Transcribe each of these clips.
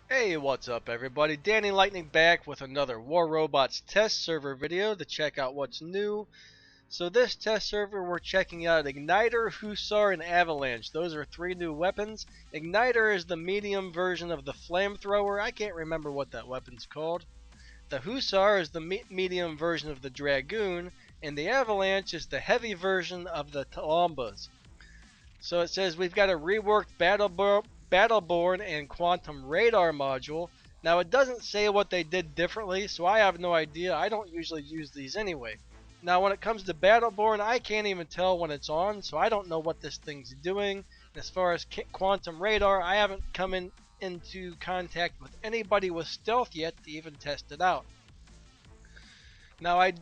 Hey, what's up everybody? Danny Lightning back with another War Robots test server video to check out what's new. So this test server we're checking out Igniter, Hussar, and Avalanche. Those are three new weapons. Igniter is the medium version of the flamethrower. I can't remember what that weapon's called. The Hussar is the medium version of the Dragoon, and the Avalanche is the heavy version of the Talombas. So it says we've got a reworked Battleborn and Quantum Radar module. Now it doesn't say what they did differently, so I have no idea. I don't usually use these anyway. Now when it comes to Battleborn, I can't even tell when it's on, so I don't know what this thing's doing. And as far as Quantum Radar, I haven't come into contact with anybody with stealth yet to even test it out. Now I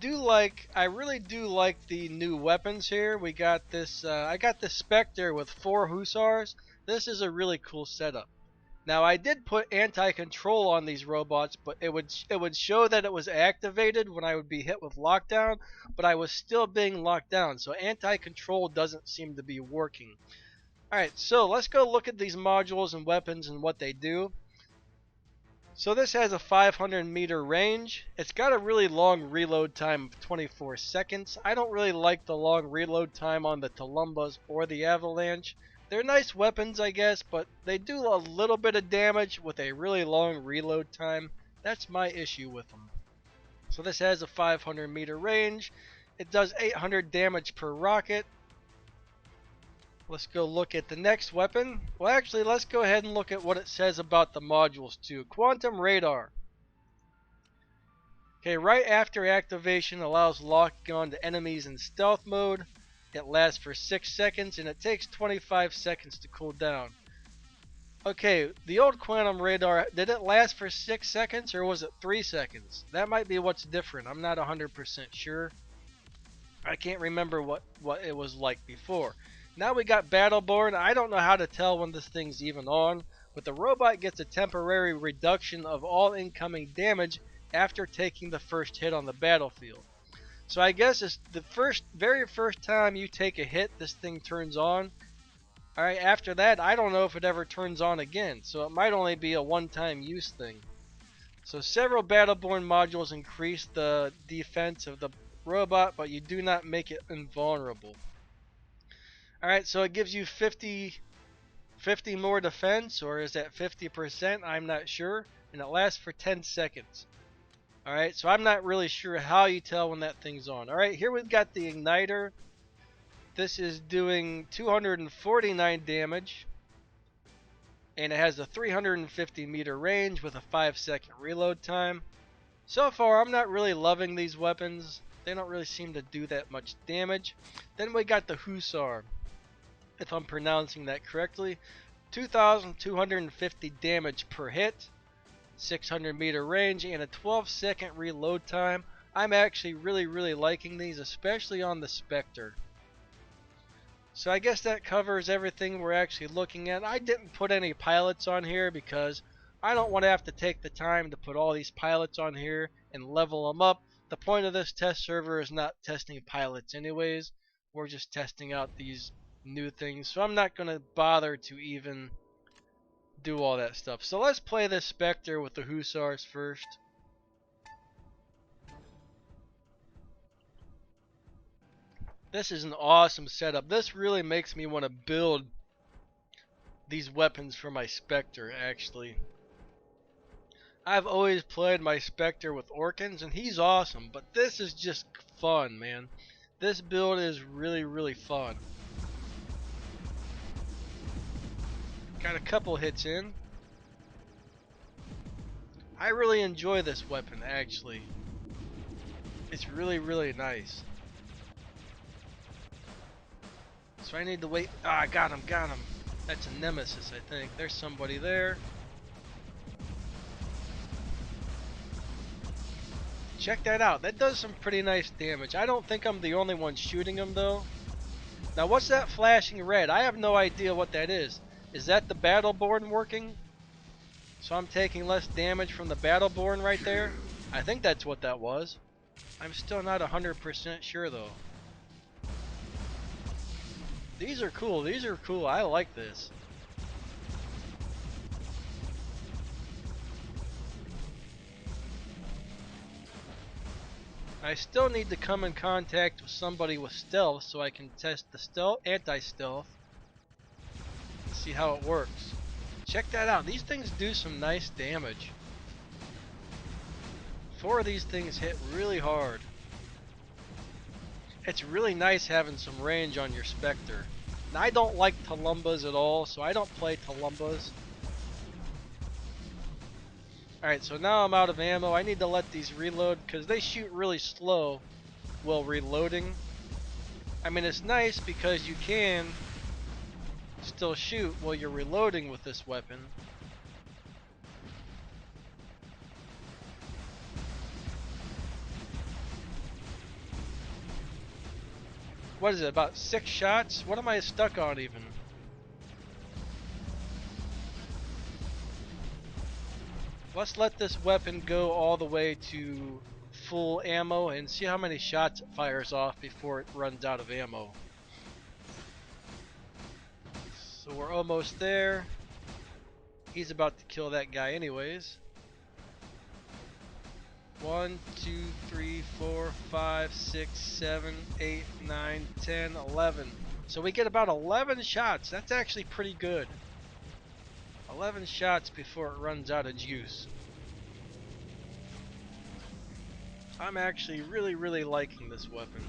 really do like the new weapons here. We got this, I got the Spectre with 4 hussars. This is a really cool setup. Now I did put anti-control on these robots, but it would show that it was activated when I would be hit with lockdown, but I was still being locked down, so anti-control doesn't seem to be working. Alright, so let's go look at these modules and weapons and what they do. So this has a 500-meter range. It's got a really long reload time of 24 seconds. I don't really like the long reload time on the Talombas or the Avalanche. They're nice weapons, I guess, but they do a little bit of damage with a really long reload time. That's my issue with them. So this has a 500-meter range. It does 800 damage per rocket. Let's go look at the next weapon. Well, actually, let's go ahead and look at what it says about the modules too. Quantum Radar. Okay, right after activation allows locking on to enemies in stealth mode. It lasts for 6 seconds and it takes 25 seconds to cool down. Okay, the old Quantum Radar, did it last for 6 seconds or was it 3 seconds? That might be what's different. I'm not 100% sure. I can't remember what it was like before. Now we got Battleborn. I don't know how to tell when this thing's even on, but the robot gets a temporary reduction of all incoming damage after taking the first hit on the battlefield. So I guess it's the very first time you take a hit, this thing turns on. Alright, after that, I don't know if it ever turns on again, so it might only be a one-time use thing. So several Battleborn modules increase the defense of the robot, but you do not make it invulnerable. Alright, so it gives you 50 more defense, or is that 50%? I'm not sure. And it lasts for 10 seconds. Alright, so I'm not really sure how you tell when that thing's on. Alright, here we've got the Igniter. This is doing 249 damage. And it has a 350 meter range with a 5-second reload time. So far, I'm not really loving these weapons. They don't really seem to do that much damage. Then we got the Hussar, if I'm pronouncing that correctly. 2,250 damage per hit, 600 meter range, and a 12-second reload time. I'm actually really liking these, especially on the Spectre. So I guess that covers everything we're actually looking at. I didn't put any pilots on here because I don't want to have to take the time to put all these pilots on here and level them up. The point of this test server is not testing pilots anyways. We're just testing out these new things. So I'm not going to bother to even do all that stuff. So let's play this Spectre with the Hussars first. This is an awesome setup. This really makes me want to build these weapons for my Spectre, actually. I've always played my Spectre with Orkans, and he's awesome, but this is just fun, man. This build is really fun. Got a couple hits in. I really enjoy this weapon, actually. It's really nice. So I need to wait. Ah, I got him. That's a nemesis, I think. There's somebody there. Check that out. That does some pretty nice damage. I don't think I'm the only one shooting him, though. Now, what's that flashing red? I have no idea what that is. Is that the Battleborn working? So I'm taking less damage from the Battleborn right there? I think that's what that was. I'm still not 100% sure, though. These are cool. I like this. I still need to come in contact with somebody with stealth so I can test the anti-stealth. See how it works. Check that out. These things do some nice damage. 4 of these things hit really hard. It's really nice having some range on your Spectre. Now, I don't like Tulumbas at all, so I don't play Tulumbas. Alright, so now I'm out of ammo. I need to let these reload because they shoot really slow while reloading. I mean, it's nice because you can still shoot while you're reloading with this weapon. What is it, about 6 shots? What am I stuck on even? Let's let this weapon go all the way to full ammo and see how many shots it fires off before it runs out of ammo. So we're almost there. He's about to kill that guy anyways. 1, 2, 3, 4, 5, 6, 7, 8, 9, 10, 11. So we get about 11 shots. That's actually pretty good. 11 shots before it runs out of juice. I'm actually really liking this weapon.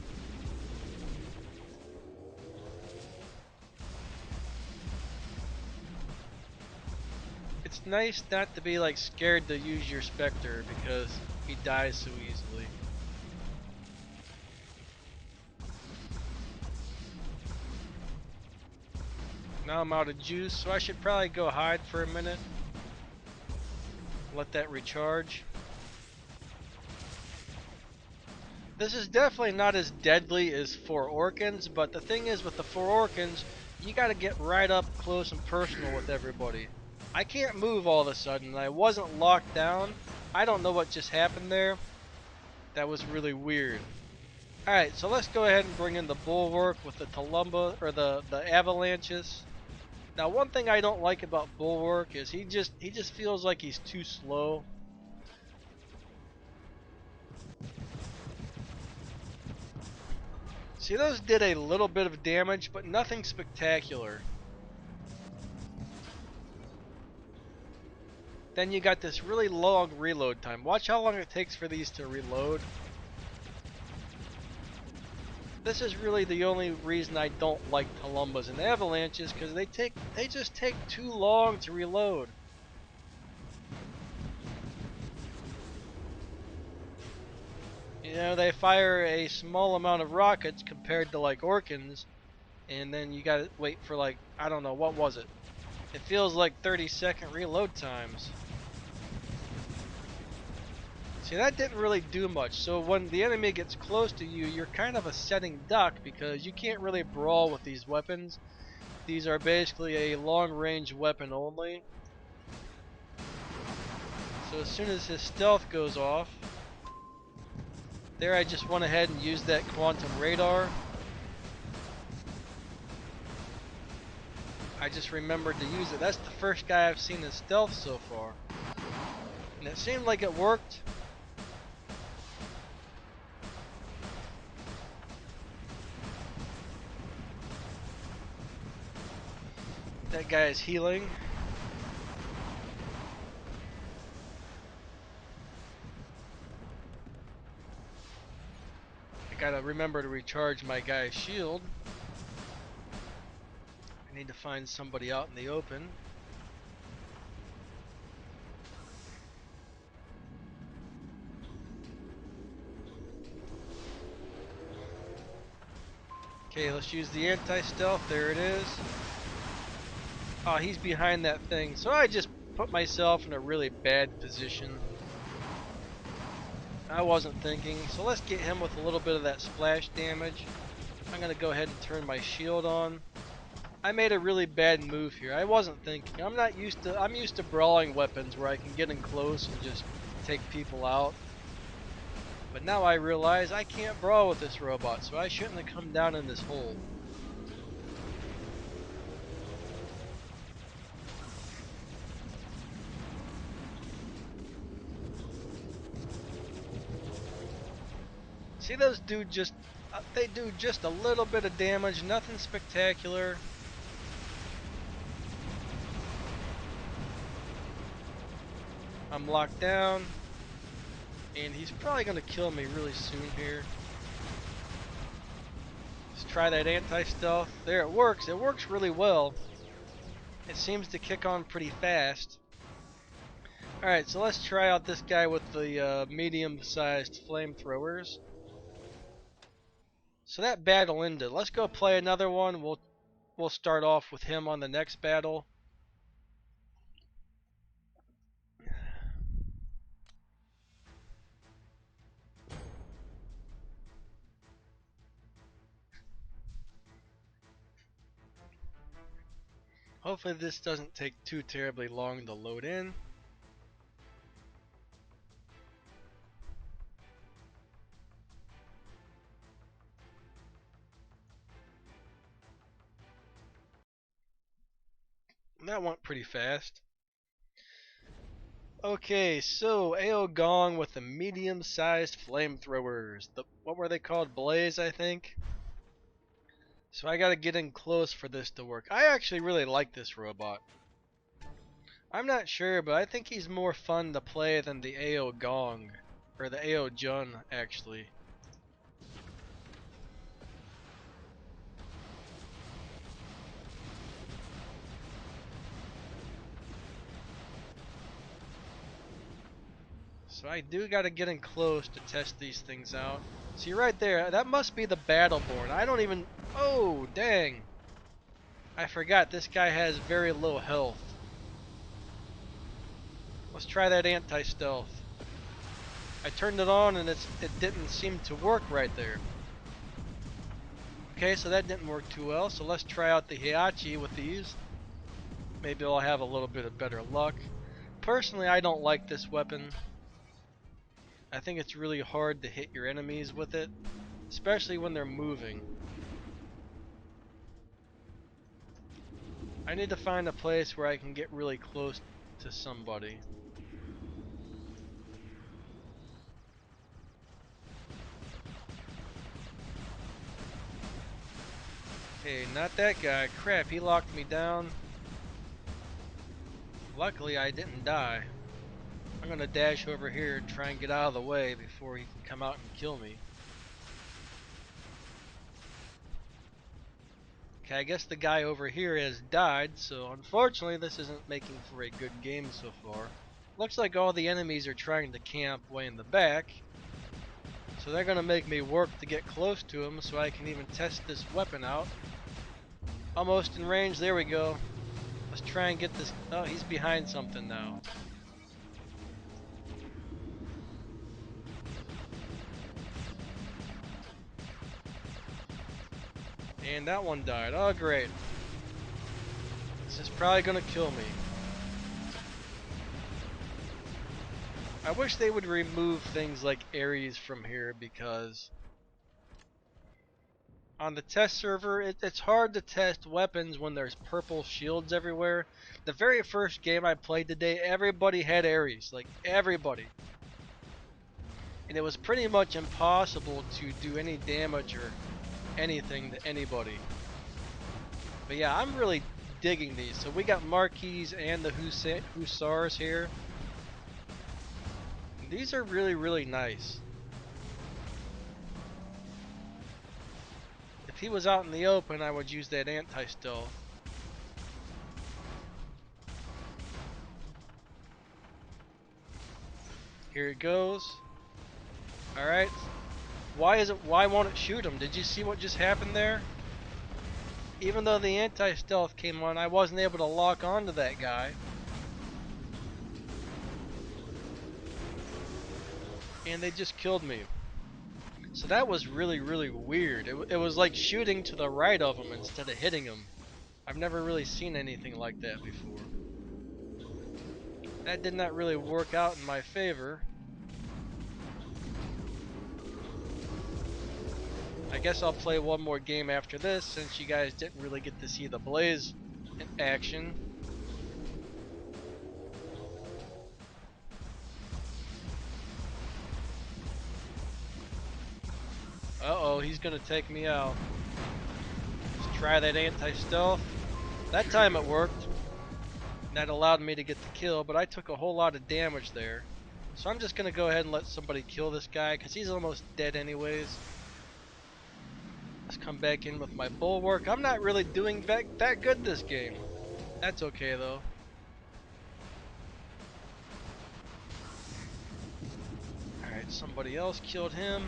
It's nice not to be like scared to use your Spectre because he dies so easily. Now I'm out of juice, so I should probably go hide for a minute. Let that recharge. This is definitely not as deadly as 4 Orkans, but the thing is with the 4 Orkans, you gotta get right up close and personal with everybody. I can't move all of a sudden. I wasn't locked down. I don't know what just happened there. That was really weird. Alright, so let's go ahead and bring in the Bulwark with the Tulumba, or the avalanches. Now one thing I don't like about Bulwark is he just feels like he's too slow. See, those did a little bit of damage, but nothing spectacular. Then you got this really long reload time. Watch how long it takes for these to reload. This is really the only reason I don't like Tulumbas and avalanches, because they just take too long to reload. You know, they fire a small amount of rockets compared to like Orkans, and then you gotta wait for like, I don't know, what was it? It feels like 30-second reload times. See, that didn't really do much. So when the enemy gets close to you, you're kind of a sitting duck because you can't really brawl with these weapons. These are basically a long-range weapon only. So as soon as his stealth goes off, there I just went ahead and used that quantum radar. I just remembered to use it. That's the first guy I've seen in stealth so far. And it seemed like it worked. That guy is healing. I gotta remember to recharge my guy's shield. I need to find somebody out in the open. Okay, let's use the anti-stealth. There it is. Oh, he's behind that thing. So I just put myself in a really bad position. I wasn't thinking. So let's get him with a little bit of that splash damage. I'm gonna go ahead and turn my shield on. I made a really bad move here. I wasn't thinking. I'm used to brawling weapons where I can get in close and just take people out. But now I realize I can't brawl with this robot, so I shouldn't have come down in this hole. See those dude just, they do just a little bit of damage, nothing spectacular. I'm locked down, and he's probably gonna kill me really soon here. Let's try that anti-stealth. There, it works. It works really well. It seems to kick on pretty fast. Alright, so let's try out this guy with the medium-sized flamethrowers. So that battle ended. Let's go play another one. We'll start off with him on the next battle. Hopefully this doesn't take too terribly long to load in. That went pretty fast. Okay, so AO Gong with the medium-sized flamethrowers. What were they called? Blaze, I think. So I gotta get in close for this to work. I actually really like this robot. I'm not sure, but I think he's more fun to play than the AO Gong. Or the AO Jun, actually. So I do gotta get in close to test these things out. See right there, that must be the Battleborn. I don't even... Oh, dang. I forgot, this guy has very low health. Let's try that anti-stealth. I turned it on and it didn't seem to work right there. Okay, so that didn't work too well, so let's try out the Heihachi with these. Maybe I'll have a little bit of better luck. Personally, I don't like this weapon. I think it's really hard to hit your enemies with it, especially when they're moving. I need to find a place where I can get really close to somebody. Hey, not that guy. Crap, he locked me down. Luckily, I didn't die. I'm gonna dash over here and try and get out of the way before he can come out and kill me. Okay, I guess the guy over here has died, so unfortunately this isn't making for a good game so far. Looks like all the enemies are trying to camp way in the back, so they're gonna make me work to get close to him so I can even test this weapon out. Almost in range, there we go. Let's try and get this. Oh, he's behind something now. And that one died. Oh, great. This is probably gonna kill me. I wish they would remove things like Ares from here, because on the test server, it's hard to test weapons when there's purple shields everywhere. The very first game I played today, everybody had Ares, like everybody. And it was pretty much impossible to do any damage or anything to anybody. But yeah, I'm really digging these. So we got Marquis and the Hussars here. These are really, really nice. If he was out in the open, I would use that anti-stealth. Here it goes. Alright. Why won't it shoot him? Did you see what just happened there? Even though the anti-stealth came on, I wasn't able to lock onto that guy. And they just killed me. So that was really, really weird. It was like shooting to the right of him instead of hitting him. I've never really seen anything like that before. That did not really work out in my favor. I guess I'll play one more game after this, since you guys didn't really get to see the Blaze in action. Uh-oh, he's gonna take me out. Let's try that anti-stealth. That time it worked. That allowed me to get the kill, but I took a whole lot of damage there. So I'm just gonna go ahead and let somebody kill this guy, because he's almost dead anyways. Let's come back in with my bulwark. I'm not really doing that good this game. That's okay though. Alright, somebody else killed him.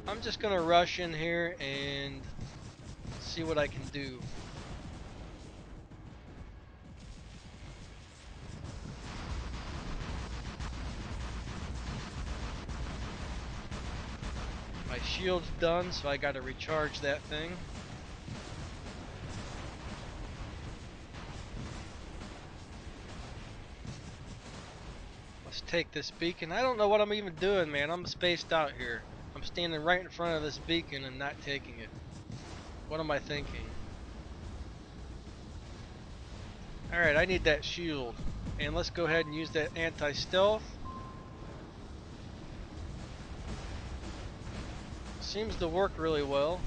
I'm just gonna rush in here and see what I can do. My shield's done, so I gotta recharge that thing. Let's take this beacon. I don't know what I'm even doing, man. I'm spaced out here. I'm standing right in front of this beacon and not taking it. What am I thinking? Alright, I need that shield. And let's go ahead and use that anti-stealth. Seems to work really well.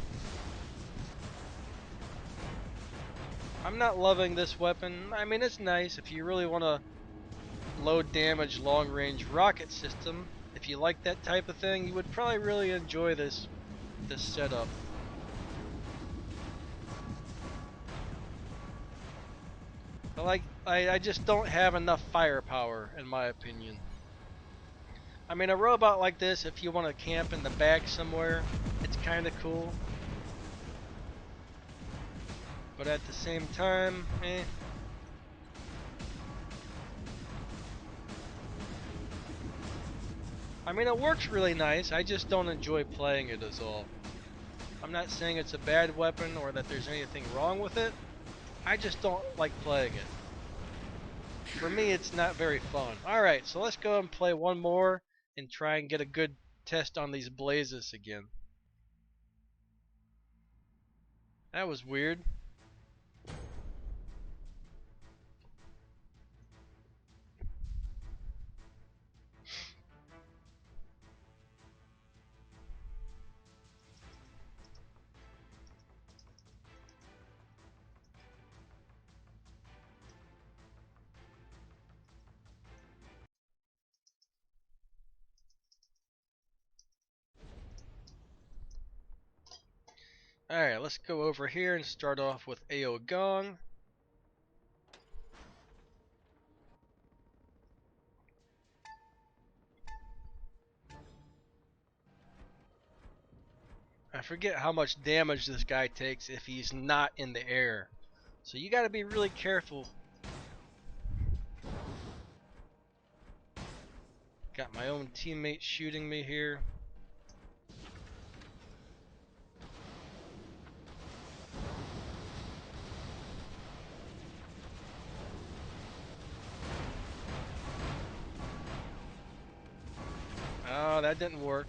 I'm not loving this weapon. I mean, it's nice if you really want to low damage long range rocket system. If you like that type of thing, you would probably really enjoy this setup. But I just don't have enough firepower in my opinion. I mean, a robot like this, if you want to camp in the back somewhere, it's kind of cool. But at the same time, I mean, it works really nice. I just don't enjoy playing it is all. I'm not saying it's a bad weapon or that there's anything wrong with it. I just don't like playing it. For me, it's not very fun. Alright, so let's go and play one more and try and get a good test on these blazes again. That was weird. Alright, let's go over here and start off with AO Gong. I forget how much damage this guy takes if he's not in the air. So you gotta be really careful. Got my own teammate shooting me here. Oh, that didn't work.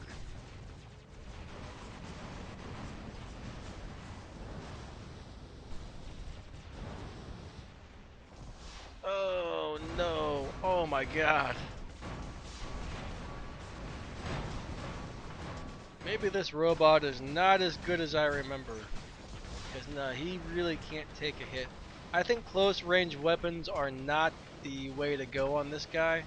Oh no. Oh my god. Maybe this robot is not as good as I remember. Because no, he really can't take a hit. I think close range weapons are not the way to go on this guy.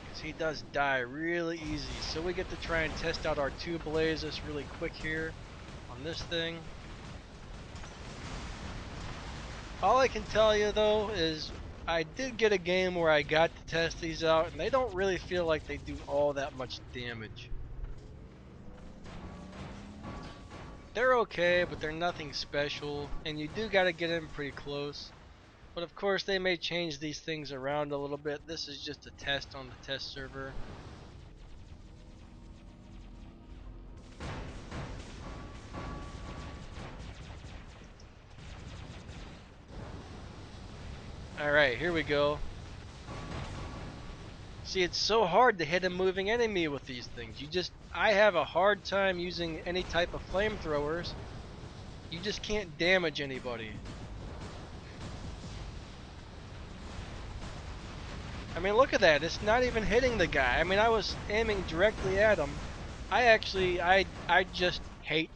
Because he does die really easy. So we get to try and test out our two blazes really quick here on this thing. All I can tell you though is I did get a game where I got to test these out and they don't really feel like they do all that much damage. They're okay, but they're nothing special, and you do gotta get in pretty close. But of course they may change these things around a little bit. This is just a test on the test server. Alright, here we go. See, it's so hard to hit a moving enemy with these things. I have a hard time using any type of flamethrowers. You just can't damage anybody. I mean, look at that. It's not even hitting the guy. I mean, I was aiming directly at him. I just hate,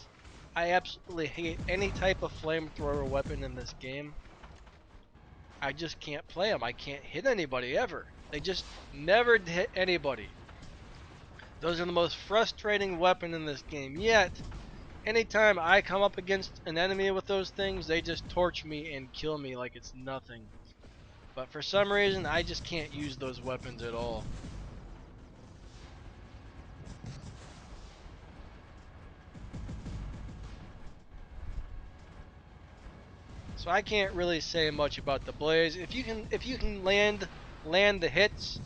I absolutely hate any type of flamethrower weapon in this game. I just can't play them. I can't hit anybody ever. They just never hit anybody. Those are the most frustrating weapon in this game. Yet, anytime I come up against an enemy with those things, they just torch me and kill me like it's nothing. But for some reason, I just can't use those weapons at all. So I can't really say much about the blaze. If you can land the hits,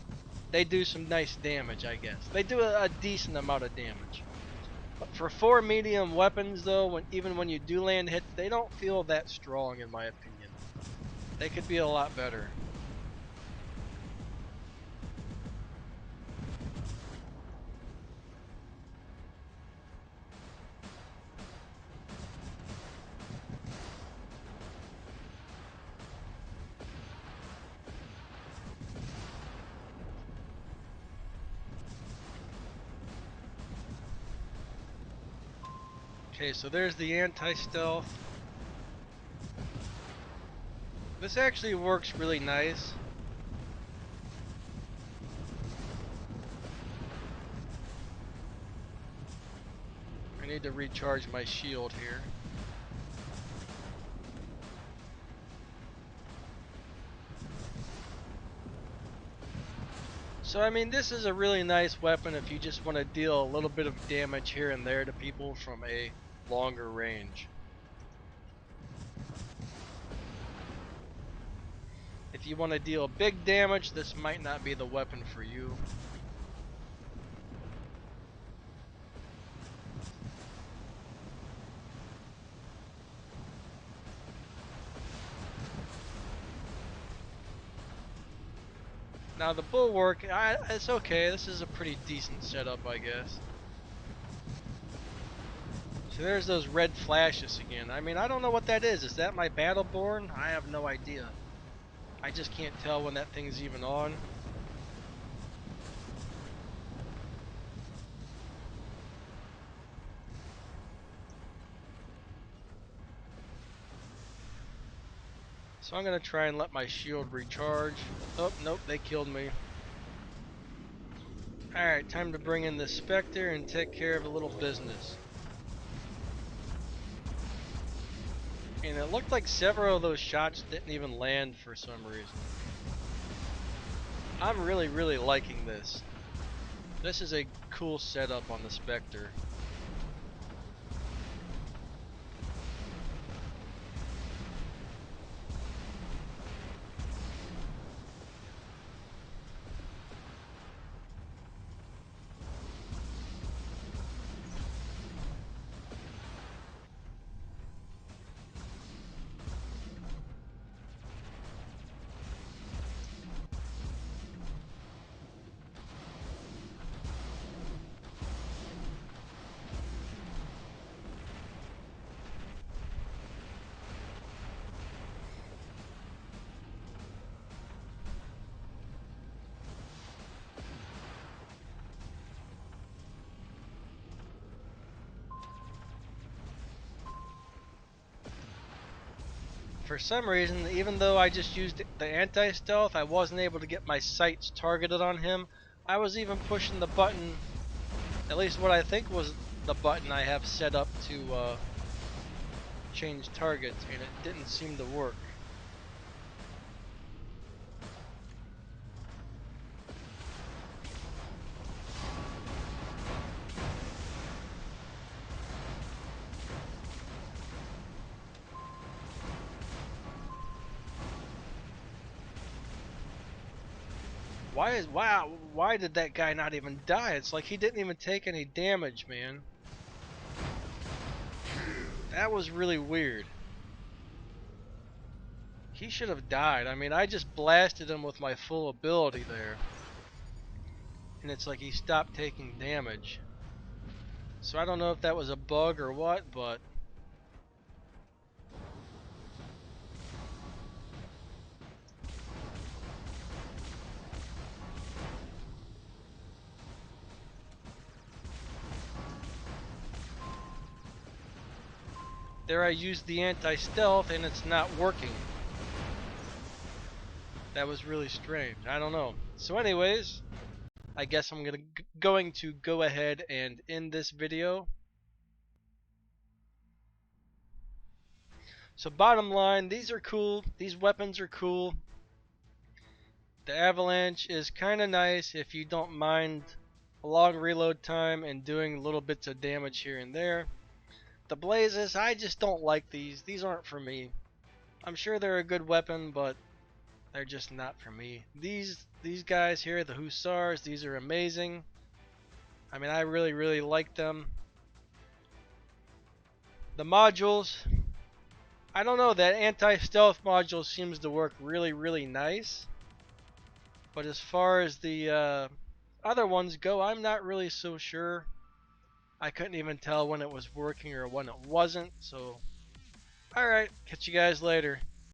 they do some nice damage, I guess. They do a decent amount of damage. But for 4 medium weapons though, even when you do land hits, they don't feel that strong in my opinion. They could be a lot better. Okay, so there's the anti-stealth. This actually works really nice. I need to recharge my shield here. So I mean, this is a really nice weapon if you just want to deal a little bit of damage here and there to people from a longer range. If you want to deal big damage, this might not be the weapon for you. Now the bulwark, it's okay. This is a pretty decent setup, I guess. So there's those red flashes again. I mean, I don't know what that is. Is that my Battleborn? I have no idea. I just can't tell when that thing's even on. So I'm going to try and let my shield recharge. Oh, nope, they killed me. Alright, time to bring in the Spectre and take care of a little business. And it looked like several of those shots didn't even land for some reason. I'm really liking this. This is a cool setup on the Spectre. For some reason, even though I just used the anti-stealth, I wasn't able to get my sights targeted on him. I was even pushing the button, at least what I think was the button I have set up to change targets, and it didn't seem to work. Why did that guy not even die? It's like he didn't even take any damage, man. That was really weird. He should have died. I mean, I just blasted him with my full ability there. And it's like he stopped taking damage. So I don't know if that was a bug or what, but There I used the anti-stealth and it's not working. That was really strange. I don't know. So anyways, I guess I'm going to go ahead and end this video. So bottom line, these are cool. These weapons are cool. The avalanche is kind of nice if you don't mind a long reload time and doing little bits of damage here and there. The blazes, I just don't like these. These aren't for me. I'm sure they're a good weapon, but they're just not for me. These guys here, the hussars, these are amazing. I mean, I really like them. The modules, I don't know, that anti-stealth module seems to work really nice. But as far as the other ones go, I'm not really so sure. I couldn't even tell when it was working or when it wasn't. So, alright, catch you guys later.